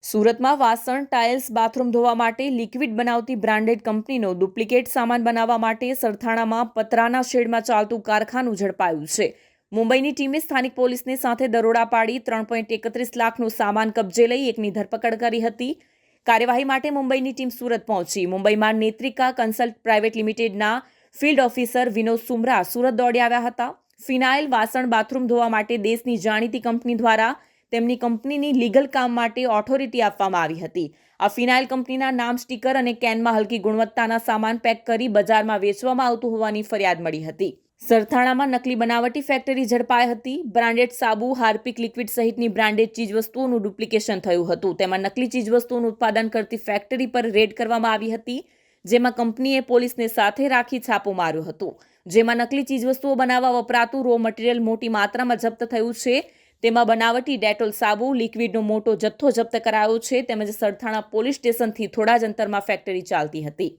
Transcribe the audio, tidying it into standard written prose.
સુરતમાં વાસણ, tiles, bathroom ધોવા માટે લિક્વિડ બનાવતી બ્રાન્ડેડ કંપનીનો ડુપ્લિકેટ સામાન બનાવવા માટે સરથાણામાં પતરાના શેડમાં ચાલતું કારખાનું ઝડપાયું છે. મુંબઈની ટીમે સ્થાનિક પોલીસને સાથે દરોડા પાડી 3.31 લાખનો સામાન કબજે લઈ એકની ધરપકડ કરી હતી. કાર્યવાહી માટે મુંબઈની ટીમ સુરત પહોંચી. મુંબઈમાં નેત્રિકા કન્સલ્ટ પ્રાઇવેટ લિમિટેડના ફિલ્ડ ઓફિસર વિનોદ સુમરા સુરત દોડી આવ્યા હતા. ફિનાઇલ, વાસણ, બાથરૂમ ધોવા માટે દેશની જાણીતી કંપની દ્વારા તેમની કંપનીની લીગલ કામ માટે ઓથોરિટી આપવામાં આવી હતી. આ ફિનાઇલ કંપનીના નામ, સ્ટીકર અને કેનમાં હલકી ગુણવત્તાના સામાન પેક કરી બજારમાં વેચવામાં આવતું હોવાની ફરિયાદ મળી હતી. સરથાણામાં નકલી બનાવટી ફેક્ટરી ઝડપાઈ હતી. બ્રાન્ડેડ સાબુ, હાર્પિક લિક્વિડ સહિતની બ્રાન્ડેડ ચીજવસ્તુઓનું ડુપ્લિકેશન થયું હતું. તેમાં નકલી ચીજવસ્તુઓનું ઉત્પાદન કરતી ફેક્ટરી પર રેડ કરવામાં આવી હતી, જેમાં કંપનીએ પોલીસને સાથે રાખી છાપો માર્યો હતો. જેમાં નકલી ચીજવસ્તુઓ બનાવવા વપરાતું રો મટીરિયલ મોટી માત્રામાં જપ્ત થયું છે. તેમાં બનાવટી ડેટોલ સાબુ, લિક્વિડનો મોટો જથ્થો જપ્ત કરાયો છે. તેમજ સરથાણા પોલીસ સ્ટેશનથી થોડા જ અંતરમાં ફેક્ટરી ચાલતી હતી.